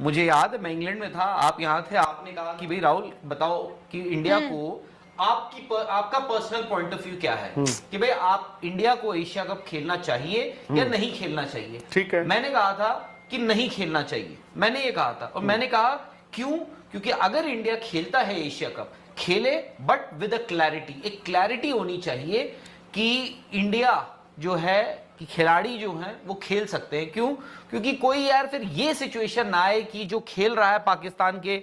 मुझे याद है मैं इंग्लैंड में था, आप यहाँ थे, आपने कहा कि भाई राहुल बताओ कि इंडिया को आपका पर्सनल पॉइंट ऑफ व्यू क्या है कि भाई आप इंडिया को एशिया कप खेलना चाहिए या नहीं खेलना चाहिए। ठीक है, मैंने कहा था कि नहीं खेलना चाहिए, मैंने ये कहा था। और मैंने कहा क्यों? क्योंकि अगर इंडिया खेलता है एशिया कप, खेले बट विद अ क्लैरिटी, एक क्लैरिटी होनी चाहिए कि इंडिया जो है कि खिलाड़ी जो हैं वो खेल सकते हैं। क्यों? क्योंकि कोई यार फिर ये सिचुएशन ना आए कि जो खेल रहा है पाकिस्तान के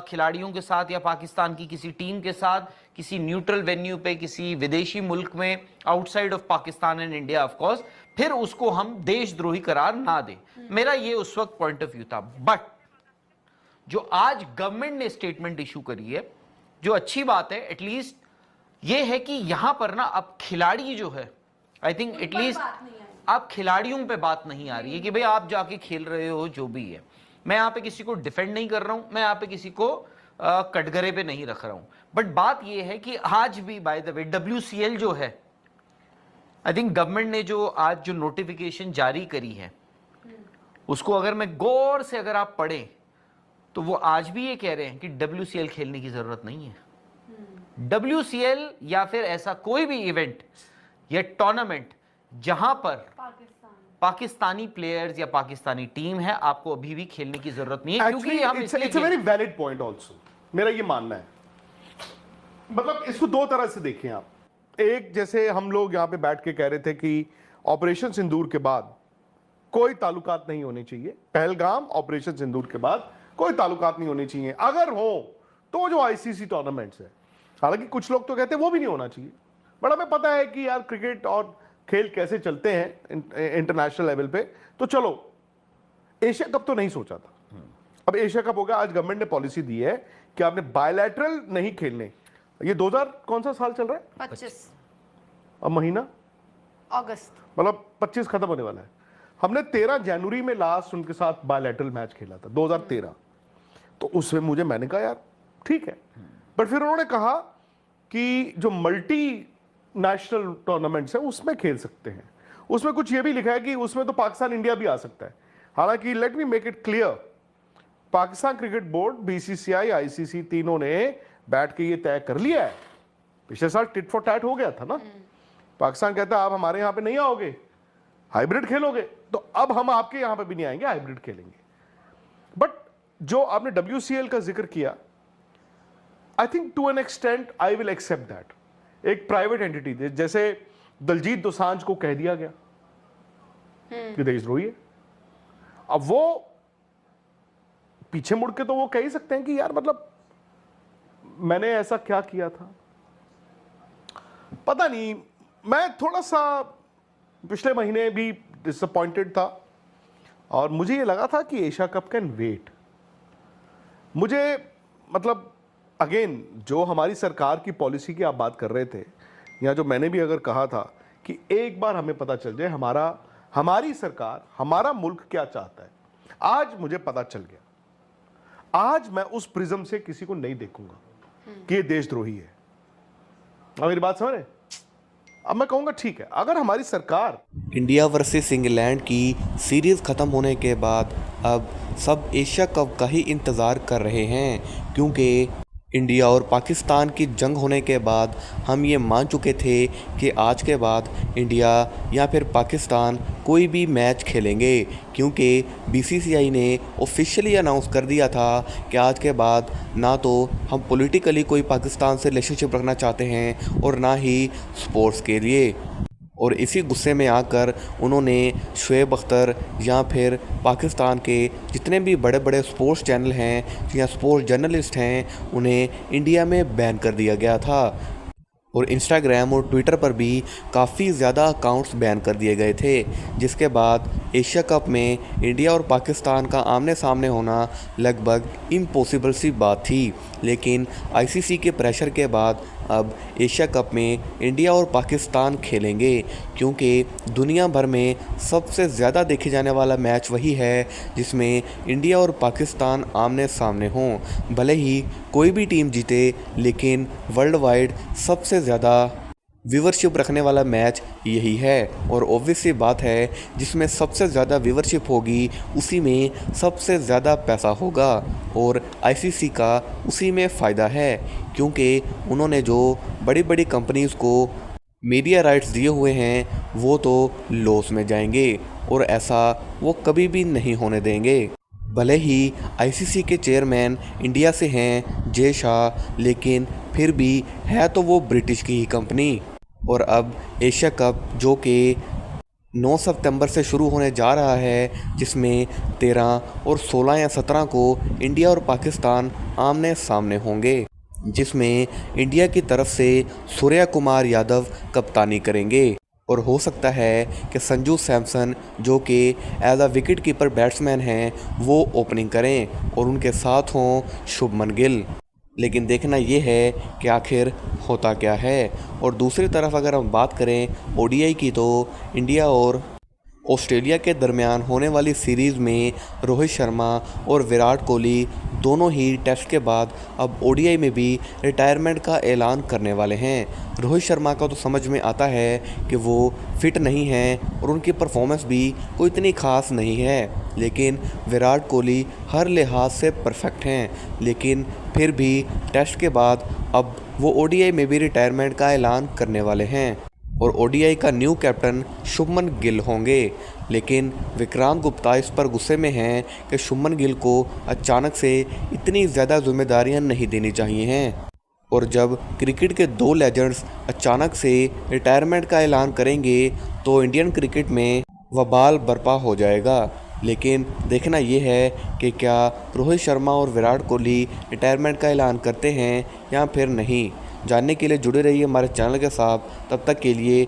खिलाड़ियों के साथ या पाकिस्तान की किसी टीम के साथ किसी न्यूट्रल वेन्यू पे किसी विदेशी मुल्क में outside of Pakistan and India of course, फिर उसको हम देशद्रोही करार ना दें। मेरा ये उस वक्त पॉइंट ऑफ व्यू था। बट जो आज गवर्नमेंट ने स्टेटमेंट इशू करी है, जो अच्छी बात है एटलीस्ट ये है कि यहां पर ना अब खिलाड़ी जो है, आई थिंक एटलीस्ट आप खिलाड़ियों पे बात नहीं आ रही है कि भाई आप जाके खेल रहे हो जो भी है। मैं यहाँ पे किसी को डिफेंड नहीं कर रहा हूं, मैं यहाँ पे किसी को कटघरे पे नहीं रख रहा हूं। बट बात ये है कि आज भी बाय द वे WCL जो है, आई थिंक गवर्नमेंट ने जो आज जो नोटिफिकेशन जारी करी है उसको अगर मैं गौर से अगर आप पढ़ें तो वो आज भी ये कह रहे हैं कि WCL खेलने की जरूरत नहीं है। WCL या फिर ऐसा कोई भी इवेंट या टूर्नामेंट जहां पर पाकिस्तानी प्लेयर्स या पाकिस्तानी टीम है, आपको अभी भी खेलने की जरूरत नहीं है। क्योंकि हम it's a very valid point also, मेरा ये मानना है। मतलब इसको दो तरह से देखें आप। एक, जैसे हम लोग यहाँ पे बैठ के कह रहे थे कि ऑपरेशन सिंदूर के बाद कोई ताल्लुकात नहीं होने चाहिए, पहलगाम ऑपरेशन सिंदूर के बाद कोई ताल्लुकात नहीं होने चाहिए, अगर हो तो जो ICC टूर्नामेंट्स है। हालांकि कुछ लोग तो कहते हैं वो भी नहीं होना चाहिए, बट हमें पता है कि यार क्रिकेट और खेल कैसे चलते हैं इंटरनेशनल लेवल पे। तो चलो, एशिया कप तो नहीं सोचा था, अब एशिया कप हो गया। आज गवर्नमेंट ने पॉलिसी दी है कि आपने बायलैटरल नहीं खेलने। ये 2000 कौन सा साल चल रहा है? 25 अब महीना अगस्त, मतलब 25 खत्म होने वाला है। हमने 13 जनवरी में लास्ट उनके साथ बायलैटरल मैच खेला था 2013। तो उसमें मैंने कहा यार ठीक है, बट फिर उन्होंने कहा कि जो मल्टी नेशनल टूर्नामेंट्स है उसमें खेल सकते हैं। उसमें कुछ ये भी लिखा है कि उसमें तो पाकिस्तान इंडिया भी आ सकता है। हालांकि let me make it clear, Pakistan cricket board, BCCI, ICC तीनों ने बैठ के ये तय कर लिया है। पिछले साल टिट फॉर टैट हो गया था ना, पाकिस्तान कहता है आप हमारे यहाँ पे नहीं आओगे, हाइब्रिड खेलोगे, तो अब हम आपके यहाँ पे भी नहीं आएंगे, हाइब्रिड खेलेंगे। बट जो आपने WCL का जिक्र किया, I think to an extent I will accept that. एक प्राइवेट एंटिटी, जैसे दलजीत दोसांझ को कह दिया गया कि देशद्रोही है, अब वो पीछे मुड़ के तो वो कह ही सकते हैं कि यार मतलब मैंने ऐसा क्या किया था, पता नहीं। मैं थोड़ा सा पिछले महीने भी डिसअपॉइंटेड था और मुझे ये लगा था कि एशिया कप कैन वेट। मुझे मतलब अगेन जो हमारी सरकार की पॉलिसी की आप बात कर रहे थे, या जो मैंने भी अगर कहा था कि एक बार हमें पता चल जाए हमारी सरकार, हमारा मुल्क क्या चाहता है, आज मुझे पता चल गया। आज मैं उस प्रिज्म से किसी को नहीं देखूंगा कि ये देशद्रोही है। अब मेरी बात समझ रहे? अब मैं कहूंगा ठीक है, अगर हमारी सरकार इंडिया वर्सेस इंग्लैंड की सीरीज़ ख़त्म होने के बाद अब सब एशिया कप का ही इंतज़ार कर रहे हैं, क्योंकि इंडिया और पाकिस्तान की जंग होने के बाद हम ये मान चुके थे कि आज के बाद इंडिया या फिर पाकिस्तान कोई भी मैच खेलेंगे, क्योंकि BCCI ने ऑफिशियली अनाउंस कर दिया था कि आज के बाद ना तो हम पॉलिटिकली कोई पाकिस्तान से रिलेशनशिप रखना चाहते हैं और ना ही स्पोर्ट्स के लिए। और इसी गुस्से में आकर उन्होंने शुएब अख्तर या फिर पाकिस्तान के जितने भी बड़े बड़े स्पोर्ट्स चैनल हैं या स्पोर्ट्स जर्नलिस्ट हैं उन्हें इंडिया में बैन कर दिया गया था। और इंस्टाग्राम और ट्विटर पर भी काफ़ी ज़्यादा अकाउंट्स बैन कर दिए गए थे, जिसके बाद एशिया कप में इंडिया और पाकिस्तान का आमने सामने होना लगभग इम्पॉसिबल सी बात थी। लेकिन ICC के प्रेशर के बाद अब एशिया कप में इंडिया और पाकिस्तान खेलेंगे, क्योंकि दुनिया भर में सबसे ज़्यादा देखे जाने वाला मैच वही है जिसमें इंडिया और पाकिस्तान आमने सामने हों। भले ही कोई भी टीम जीते, लेकिन वर्ल्ड वाइड सबसे ज़्यादा व्यूवरशिप रखने वाला मैच यही है और ऑब्वियस सी बात है जिसमें सबसे ज़्यादा व्यूवरशिप होगी उसी में सबसे ज़्यादा पैसा होगा और आईसीसी का उसी में फ़ायदा है क्योंकि उन्होंने जो बड़ी बड़ी कंपनीज़ को मीडिया राइट्स दिए हुए हैं वो तो लॉस में जाएंगे और ऐसा वो कभी भी नहीं होने देंगे। भले ही आईसीसी के चेयरमैन इंडिया से हैं जय शाह, लेकिन फिर भी है तो वो ब्रिटिश की ही कंपनी। और अब एशिया कप जो कि 9 सितंबर से शुरू होने जा रहा है, जिसमें 13 और 16 या 17 को इंडिया और पाकिस्तान आमने सामने होंगे, जिसमें इंडिया की तरफ से सूर्या कुमार यादव कप्तानी करेंगे और हो सकता है कि संजू सैमसन जो कि as a wicket keeper batsman हैं वो ओपनिंग करें और उनके साथ हों शुभमन गिल। लेकिन देखना ये है कि आखिर होता क्या है। और दूसरी तरफ अगर हम बात करें ओडीआई की, तो इंडिया और ऑस्ट्रेलिया के दरमियान होने वाली सीरीज़ में रोहित शर्मा और विराट कोहली दोनों ही टेस्ट के बाद अब ओडीआई में भी रिटायरमेंट का ऐलान करने वाले हैं। रोहित शर्मा का तो समझ में आता है कि वो फिट नहीं हैं और उनकी परफॉर्मेंस भी कोई इतनी ख़ास नहीं है, लेकिन विराट कोहली हर लिहाज से परफेक्ट हैं, लेकिन फिर भी टेस्ट के बाद अब वो ओडीआई में भी रिटायरमेंट का ऐलान करने वाले हैं और ओडीआई का न्यू कैप्टन शुभमन गिल होंगे। लेकिन विक्रांत गुप्ता इस पर गुस्से में हैं कि शुभमन गिल को अचानक से इतनी ज़्यादा जिम्मेदारियां नहीं देनी चाहिए हैं और जब क्रिकेट के 2 लेजेंड्स अचानक से रिटायरमेंट का ऐलान करेंगे तो इंडियन क्रिकेट में वबाल बर्पा हो जाएगा। लेकिन देखना ये है कि क्या रोहित शर्मा और विराट कोहली रिटायरमेंट का ऐलान करते हैं या फिर नहीं। जानने के लिए जुड़े रहिए हमारे चैनल के साथ। तब तक के लिए